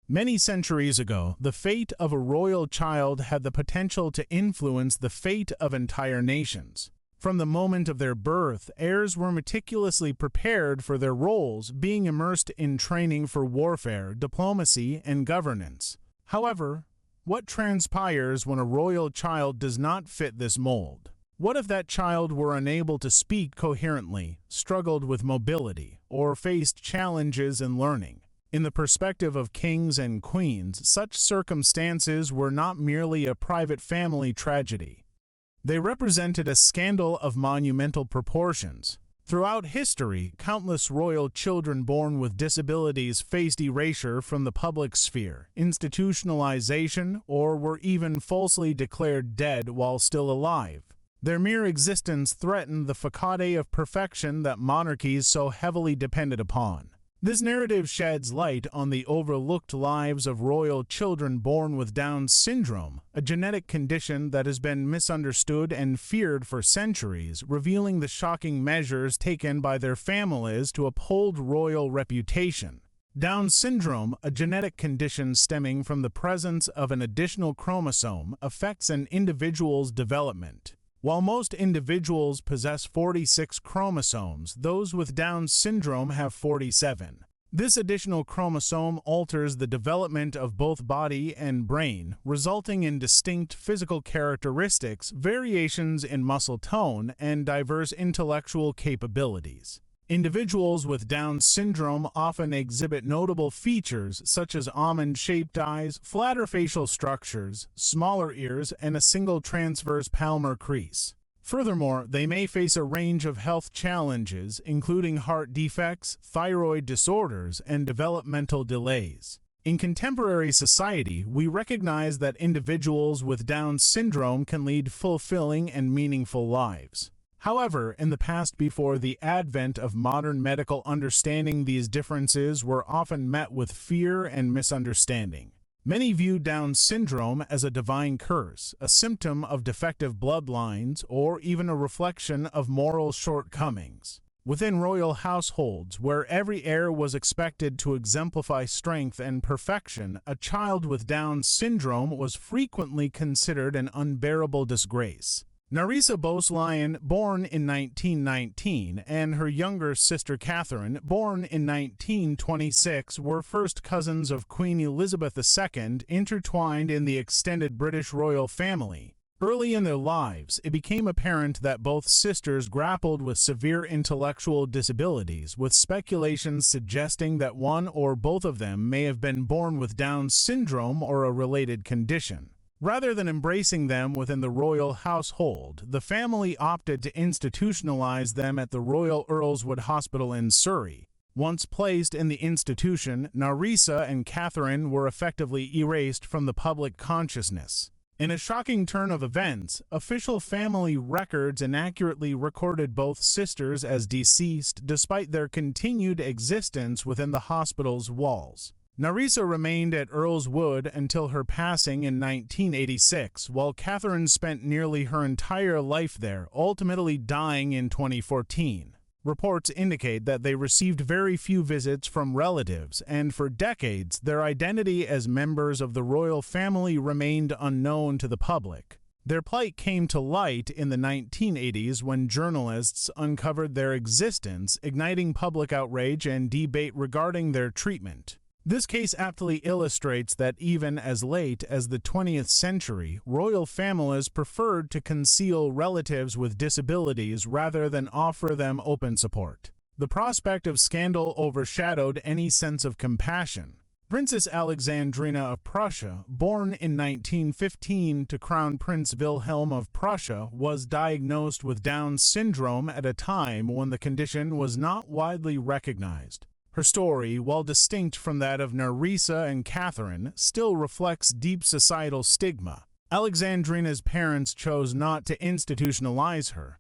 Many centuries ago, the fate of a royal child had the potential to influence the fate of entire nations. From the moment of their birth, heirs were meticulously prepared for their roles, being immersed in training for warfare, diplomacy, and governance. However, what transpires when a royal child does not fit this mold? What if that child were unable to speak coherently, struggled with mobility, or faced challenges in learning? In the perspective of kings and queens, such circumstances were not merely a private family tragedy. They represented a scandal of monumental proportions. Throughout history, countless royal children born with disabilities faced erasure from the public sphere, institutionalization, or were even falsely declared dead while still alive. Their mere existence threatened the facade of perfection that monarchies so heavily depended upon. This narrative sheds light on the overlooked lives of royal children born with Down syndrome, a genetic condition that has been misunderstood and feared for centuries, revealing the shocking measures taken by their families to uphold royal reputation. Down syndrome, a genetic condition stemming from the presence of an additional chromosome, affects an individual's development. While most individuals possess 46 chromosomes, those with Down syndrome have 47. This additional chromosome alters the development of both body and brain, resulting in distinct physical characteristics, variations in muscle tone, and diverse intellectual capabilities. Individuals with Down syndrome often exhibit notable features such as almond-shaped eyes, flatter facial structures, smaller ears, and a single transverse palmar crease. Furthermore, they may face a range of health challenges, including heart defects, thyroid disorders, and developmental delays. In contemporary society, we recognize that individuals with Down syndrome can lead fulfilling and meaningful lives. However, in the past, before the advent of modern medical understanding, these differences were often met with fear and misunderstanding. Many viewed Down syndrome as a divine curse, a symptom of defective bloodlines, or even a reflection of moral shortcomings. Within royal households, where every heir was expected to exemplify strength and perfection, a child with Down syndrome was frequently considered an unbearable disgrace. Narissa Boslian, born in 1919, and her younger sister Catherine, born in 1926, were first cousins of Queen Elizabeth II, intertwined in the extended British royal family. Early in their lives, it became apparent that both sisters grappled with severe intellectual disabilities, with speculations suggesting that one or both of them may have been born with Down syndrome or a related condition. Rather than embracing them within the royal household, the family opted to institutionalize them at the Royal Earlswood Hospital in Surrey. Once placed in the institution, Narissa and Catherine were effectively erased from the public consciousness. In a shocking turn of events, official family records inaccurately recorded both sisters as deceased despite their continued existence within the hospital's walls. Narissa remained at Earlswood until her passing in 1986, while Catherine spent nearly her entire life there, ultimately dying in 2014. Reports indicate that they received very few visits from relatives, and for decades, their identity as members of the royal family remained unknown to the public. Their plight came to light in the 1980s when journalists uncovered their existence, igniting public outrage and debate regarding their treatment. This case aptly illustrates that even as late as the 20th century, royal families preferred to conceal relatives with disabilities rather than offer them open support. The prospect of scandal overshadowed any sense of compassion. Princess Alexandrina of Prussia, born in 1915 to Crown Prince Wilhelm of Prussia, was diagnosed with Down syndrome at a time when the condition was not widely recognized. Her story, while distinct from that of Narissa and Catherine, still reflects deep societal stigma. Alexandrina's parents chose not to institutionalize her.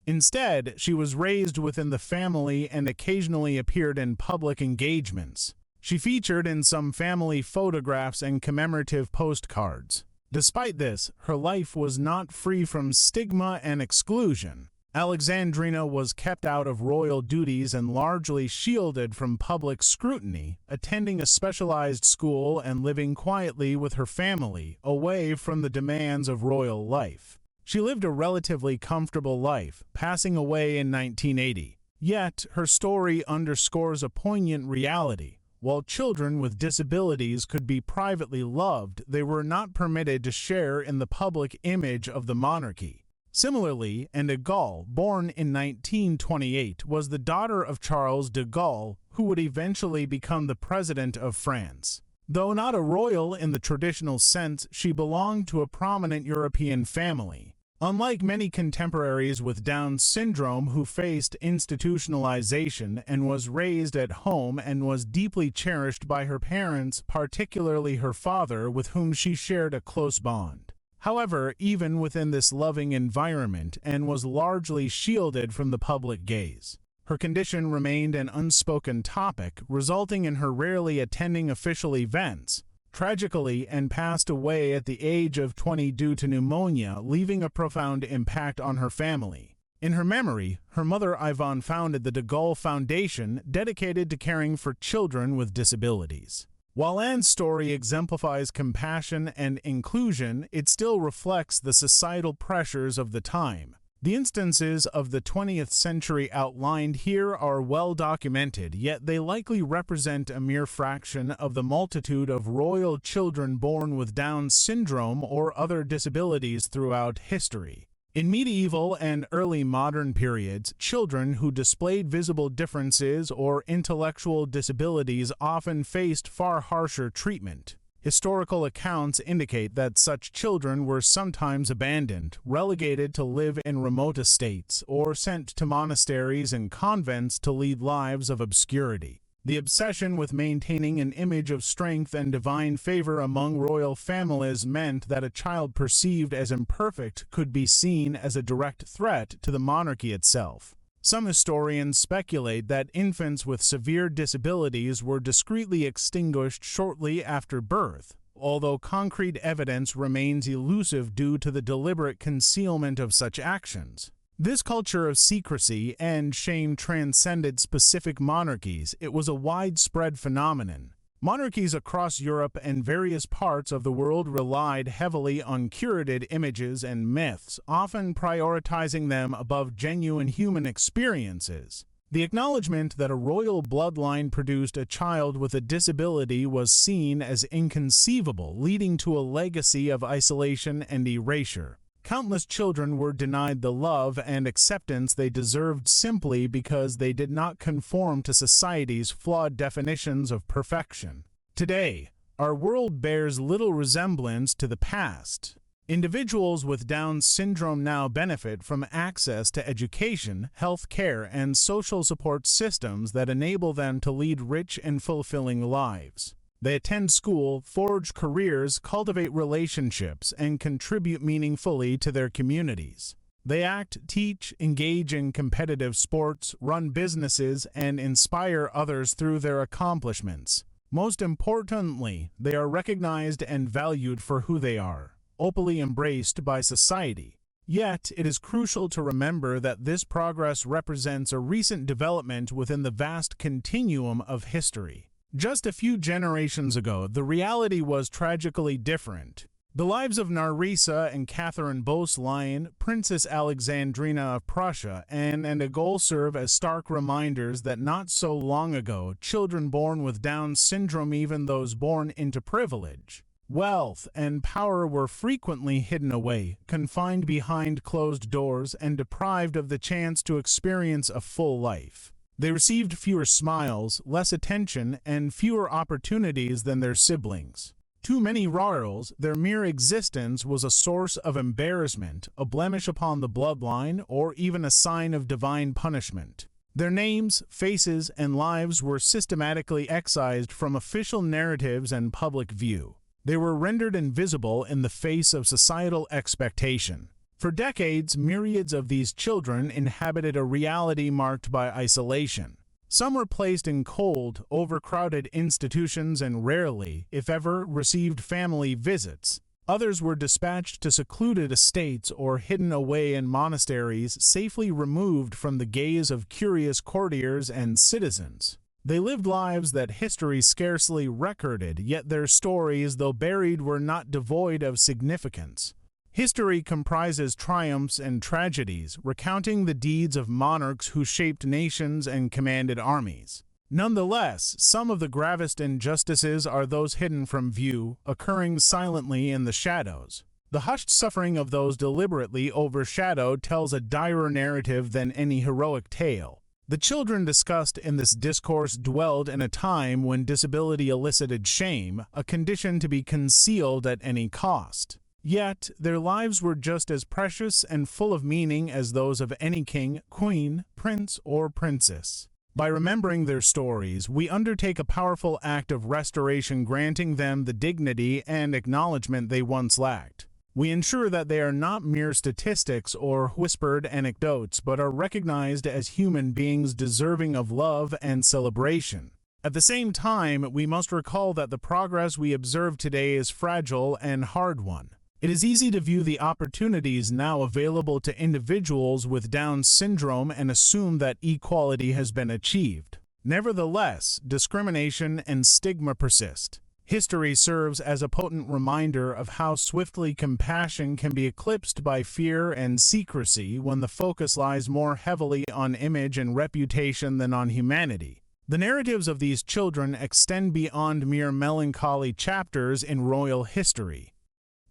Instead, she was raised within the family and occasionally appeared in public engagements. She featured in some family photographs and commemorative postcards. Despite this, her life was not free from stigma and exclusion. Alexandrina was kept out of royal duties and largely shielded from public scrutiny, attending a specialized school and living quietly with her family, away from the demands of royal life. She lived a relatively comfortable life, passing away in 1980. Yet, her story underscores a poignant reality. While children with disabilities could be privately loved, they were not permitted to share in the public image of the monarchy. Similarly, Anne de Gaulle, born in 1928, was the daughter of Charles de Gaulle, who would eventually become the President of France. Though not a royal in the traditional sense, she belonged to a prominent European family. Unlike many contemporaries with Down syndrome who faced institutionalization and was raised at home and was deeply cherished by her parents, particularly her father, with whom she shared a close bond. However, even within this loving environment, Anne was largely shielded from the public gaze. Her condition remained an unspoken topic, resulting in her rarely attending official events. Tragically, Anne passed away at the age of 20 due to pneumonia, leaving a profound impact on her family. In her memory, her mother Yvonne founded the de Gaulle Foundation, dedicated to caring for children with disabilities. While Anne's story exemplifies compassion and inclusion, it still reflects the societal pressures of the time. The instances of the 20th century outlined here are well documented, yet they likely represent a mere fraction of the multitude of royal children born with Down syndrome or other disabilities throughout history. In medieval and early modern periods, children who displayed visible differences or intellectual disabilities often faced far harsher treatment. Historical accounts indicate that such children were sometimes abandoned, relegated to live in remote estates, or sent to monasteries and convents to lead lives of obscurity. The obsession with maintaining an image of strength and divine favor among royal families meant that a child perceived as imperfect could be seen as a direct threat to the monarchy itself. Some historians speculate that infants with severe disabilities were discreetly extinguished shortly after birth, although concrete evidence remains elusive due to the deliberate concealment of such actions. This culture of secrecy and shame transcended specific monarchies. It was a widespread phenomenon. Monarchies across Europe and various parts of the world relied heavily on curated images and myths, often prioritizing them above genuine human experiences. The acknowledgement that a royal bloodline produced a child with a disability was seen as inconceivable, leading to a legacy of isolation and erasure. Countless children were denied the love and acceptance they deserved simply because they did not conform to society's flawed definitions of perfection. Today, our world bears little resemblance to the past. Individuals with Down syndrome now benefit from access to education, health care, and social support systems that enable them to lead rich and fulfilling lives. They attend school, forge careers, cultivate relationships, and contribute meaningfully to their communities. They act, teach, engage in competitive sports, run businesses, and inspire others through their accomplishments. Most importantly, they are recognized and valued for who they are, openly embraced by society. Yet, it is crucial to remember that this progress represents a recent development within the vast continuum of history. Just a few generations ago, the reality was tragically different. The lives of Nerissa and Catherine Beausoleil, Princess Alexandrina of Prussia, and Anne de Gaulle serve as stark reminders that not so long ago, children born with Down syndrome, even those born into privilege, wealth, and power, were frequently hidden away, confined behind closed doors, and deprived of the chance to experience a full life. They received fewer smiles, less attention, and fewer opportunities than their siblings. To many royals, their mere existence was a source of embarrassment, a blemish upon the bloodline, or even a sign of divine punishment. Their names, faces, and lives were systematically excised from official narratives and public view. They were rendered invisible in the face of societal expectation. For decades, myriads of these children inhabited a reality marked by isolation. Some were placed in cold, overcrowded institutions and rarely, if ever, received family visits. Others were dispatched to secluded estates or hidden away in monasteries, safely removed from the gaze of curious courtiers and citizens. They lived lives that history scarcely recorded, yet their stories, though buried, were not devoid of significance. History comprises triumphs and tragedies, recounting the deeds of monarchs who shaped nations and commanded armies. Nonetheless, some of the gravest injustices are those hidden from view, occurring silently in the shadows. The hushed suffering of those deliberately overshadowed tells a direr narrative than any heroic tale. The children discussed in this discourse dwelled in a time when disability elicited shame, a condition to be concealed at any cost. Yet, their lives were just as precious and full of meaning as those of any king, queen, prince, or princess. By remembering their stories, we undertake a powerful act of restoration, granting them the dignity and acknowledgement they once lacked. We ensure that they are not mere statistics or whispered anecdotes, but are recognized as human beings deserving of love and celebration. At the same time, we must recall that the progress we observe today is fragile and hard-won. It is easy to view the opportunities now available to individuals with Down syndrome and assume that equality has been achieved. Nevertheless, discrimination and stigma persist. History serves as a potent reminder of how swiftly compassion can be eclipsed by fear and secrecy when the focus lies more heavily on image and reputation than on humanity. The narratives of these children extend beyond mere melancholy chapters in royal history.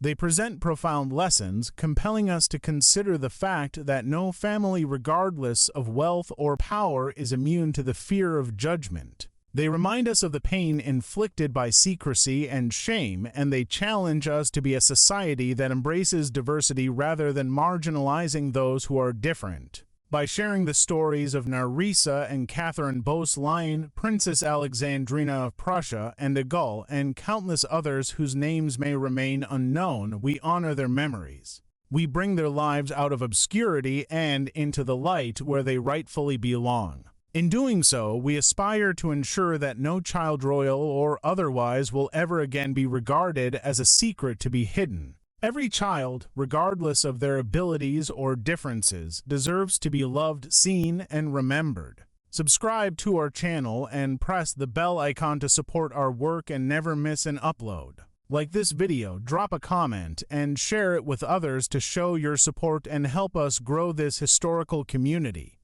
They present profound lessons, compelling us to consider the fact that no family, regardless of wealth or power, is immune to the fear of judgment. They remind us of the pain inflicted by secrecy and shame, and they challenge us to be a society that embraces diversity rather than marginalizing those who are different. By sharing the stories of Nerissa and Catherine Boleyn, Princess Alexandrina of Prussia and de Gaulle, and countless others whose names may remain unknown, we honor their memories. We bring their lives out of obscurity and into the light where they rightfully belong. In doing so, we aspire to ensure that no child, royal or otherwise, will ever again be regarded as a secret to be hidden. Every child, regardless of their abilities or differences, deserves to be loved, seen, and remembered. Subscribe to our channel and press the bell icon to support our work and never miss an upload. Like this video, drop a comment, and share it with others to show your support and help us grow this historical community.